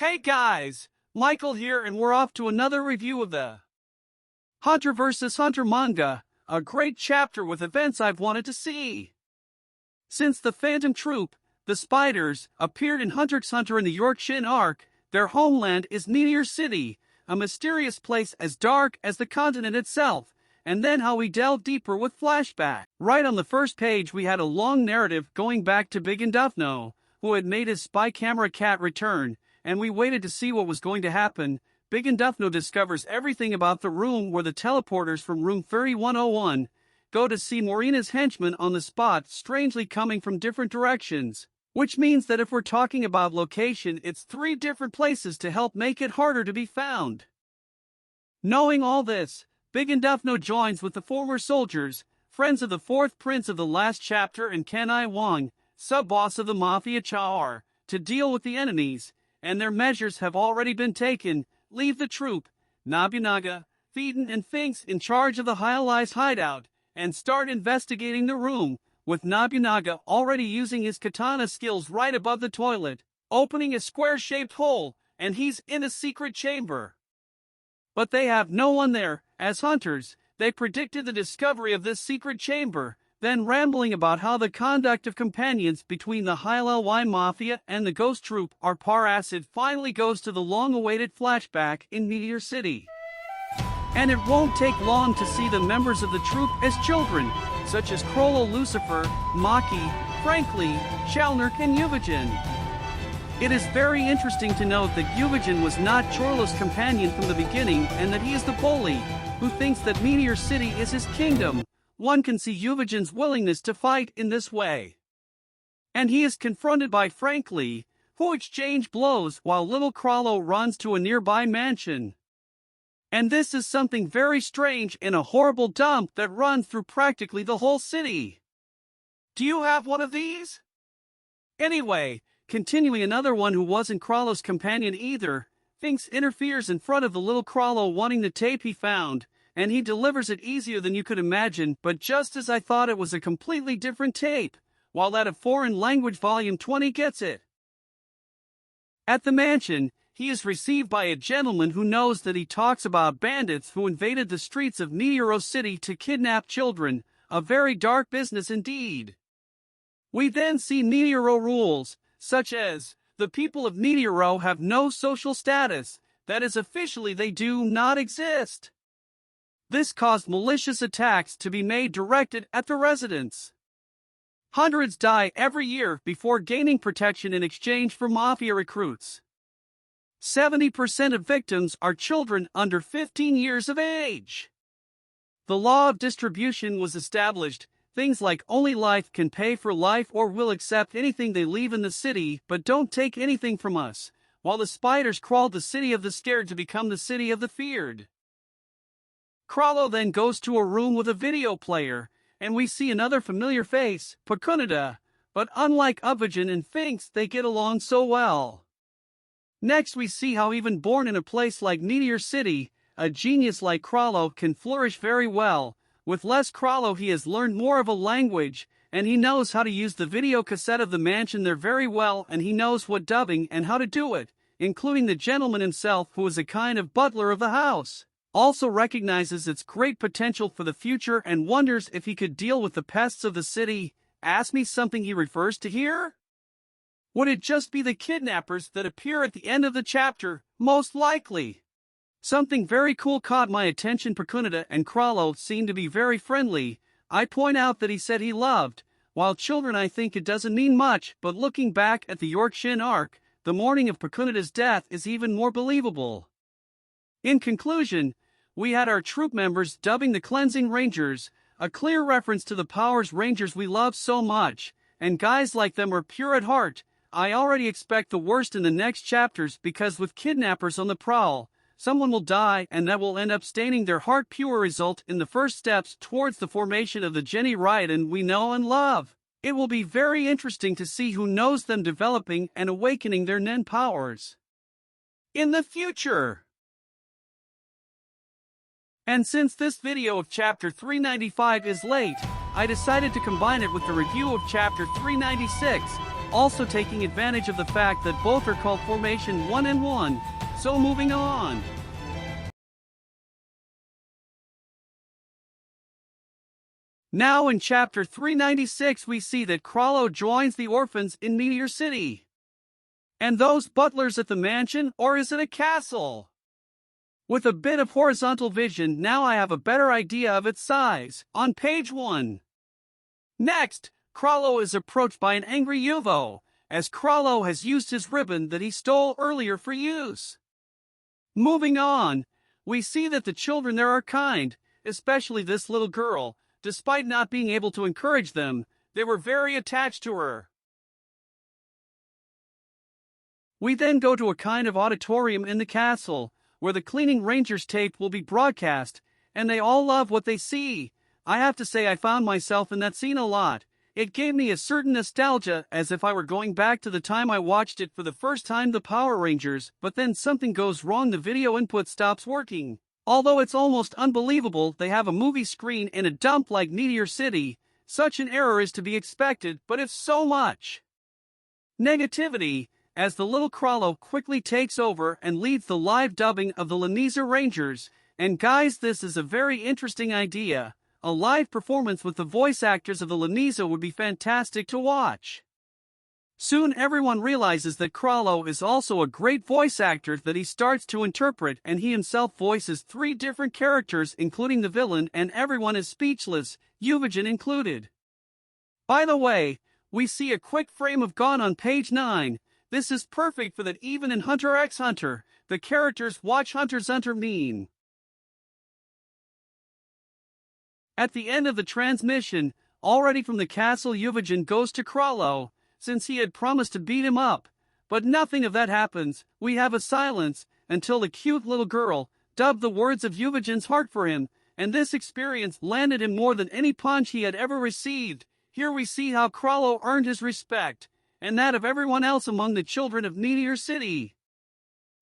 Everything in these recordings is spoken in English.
Hey guys, Michael here and we're off to another review of the Hunter vs. Hunter manga, a great chapter with events I've wanted to see. Since the Phantom Troupe, the Spiders, appeared in Hunter x Hunter in the York Shin arc, their homeland is Meteor City, a mysterious place as dark as the continent itself, and then how we delve deeper with FLASHBACK. Right on the first page we had a long narrative going back to Big and Duffno, who had made his spy camera cat return, and we waited to see what was going to happen. Big and Duffno discovers everything about the room where the teleporters from room 3101 go to see Morina's henchmen on the spot, strangely coming from different directions. Which means that if we're talking about location, it's 3 different places to help make it harder to be found. Knowing all this, Big and Duffno joins with the former soldiers, friends of the 4th prince of the last chapter and Kanai Wong, sub-boss of the Mafia Char, to deal with the enemies, and their measures have already been taken. Leave the troop, Nobunaga, Phaeton and Finks in charge of the Hyali's hideout, and start investigating the room, with Nobunaga already using his katana skills right above the toilet, opening a square-shaped hole, and he's in a secret chamber. But they have no one there. As hunters, they predicted the discovery of this secret chamber, then rambling about how the conduct of companions between the Hyali Mafia and the Ghost Troop are par acid finally goes to the long-awaited flashback in Meteor City. And it won't take long to see the members of the troop as children, such as Krollo Lucifer, Maki, Frankly, Shalnirk and Yuvajin. It is very interesting to note that Yuvajin was not Chorlo's companion from the beginning and that he is the bully, who thinks that Meteor City is his kingdom. One can see Yuvajin's willingness to fight in this way. And he is confronted by Frankly, who exchange blows while little Krollo runs to a nearby mansion. And this is something very strange in a horrible dump that runs through practically the whole city. Do you have one of these? Anyway, continuing, another one who wasn't Krollo's companion either, Finks interferes in front of the little Krollo wanting the tape he found, and he delivers it easier than you could imagine, but just as I thought it was a completely different tape, while that of Foreign Language Volume 20 gets it. At the mansion, he is received by a gentleman who knows that he talks about bandits who invaded the streets of Meteor City to kidnap children, a very dark business indeed. We then see Meteor rules, such as, the people of Meteor have no social status, that is officially they do not exist. This caused malicious attacks to be made directed at the residents. Hundreds die every year before gaining protection in exchange for mafia recruits. 70% of victims are children under 15 years of age. The law of distribution was established. Things like only life can pay for life or will accept anything they leave in the city, but don't take anything from us, while the spiders crawled the city of the scared to become the city of the feared. Krollo then goes to a room with a video player, and we see another familiar face, Pakunada, but unlike Yuvajin and Finks, they get along so well. Next we see how even born in a place like Meteor City, a genius like Krollo can flourish very well. With less Krollo he has learned more of a language, and he knows how to use the video cassette of the mansion there very well, and he knows what dubbing and how to do it, including the gentleman himself who is a kind of butler of the house. Also recognizes its great potential for the future and wonders if he could deal with the pests of the city. Ask me something he refers to here? Would it just be the kidnappers that appear at the end of the chapter? Most likely. Something very cool caught my attention. Pakunada and Krollo seem to be very friendly. I point out that he said he loved, while children I think it doesn't mean much, but looking back at the York Shin arc, the morning of Pakunada's death is even more believable. In conclusion, we had our troop members dubbing the Cleansing Rangers, a clear reference to the Powers Rangers we love so much, and guys like them are pure at heart. I already expect the worst in the next chapters because with kidnappers on the prowl, someone will die and that will end up staining their heart pure, result in the first steps towards the formation of the Jenny Raiden we know and love. It will be very interesting to see who knows them developing and awakening their Nen powers in the future. And since this video of chapter 395 is late, I decided to combine it with the review of chapter 396, also taking advantage of the fact that both are called Formation 1 and 1. So moving on. Now in chapter 396 we see that Krallo joins the orphans in Meteor City. And those butlers at the mansion, or is it a castle? With a bit of horizontal vision, now I have a better idea of its size, on page 1. Next, Krallo is approached by an angry Yuvo, as Krallo has used his ribbon that he stole earlier for use. Moving on, we see that the children there are kind, especially this little girl. Despite not being able to encourage them, they were very attached to her. We then go to a kind of auditorium in the castle, where the Cleaning Rangers tape will be broadcast, and they all love what they see. I have to say I found myself in that scene a lot. It gave me a certain nostalgia, as if I were going back to the time I watched it for the first time, the Power Rangers, but then something goes wrong, the video input stops working. Although it's almost unbelievable they have a movie screen in a dump like Meteor City, such an error is to be expected, but it's so much negativity, as the little Krallo quickly takes over and leads the live dubbing of the Laneza Rangers. And guys, this is a very interesting idea. A live performance with the voice actors of the Laneza would be fantastic to watch. Soon everyone realizes that Krallo is also a great voice actor that he starts to interpret, and he himself voices 3 different characters including the villain, and everyone is speechless, Yuvajin included. By the way, we see a quick frame of Gon on page 9. This is perfect for that even in Hunter x Hunter, the characters watch Hunter x Hunter mean. At the end of the transmission, already from the castle, Yuvajin goes to Krallo, since he had promised to beat him up, but nothing of that happens. We have a silence, until the cute little girl dubbed the words of Yuvajin's heart for him, and this experience landed him more than any punch he had ever received. Here we see how Krallo earned his respect, and that of everyone else among the children of Meteor City.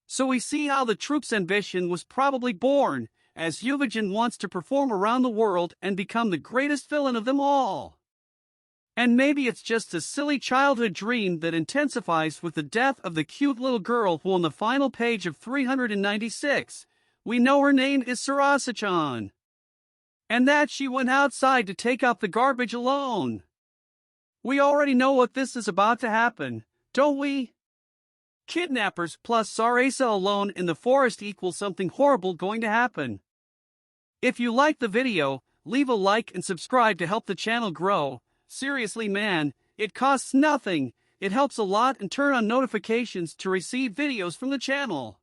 So we see how the troupe's ambition was probably born, as Yuvajin wants to perform around the world and become the greatest villain of them all. And maybe it's just a silly childhood dream that intensifies with the death of the cute little girl who on the final page of 396, we know her name is Sarasa-chan. And that she went outside to take out the garbage alone. We already know what this is about to happen, don't we? Kidnappers plus Sarasa alone in the forest equals something horrible going to happen. If you liked the video, leave a like and subscribe to help the channel grow. Seriously man, it costs nothing, it helps a lot, and turn on notifications to receive videos from the channel.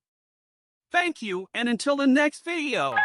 Thank you, and until the next video.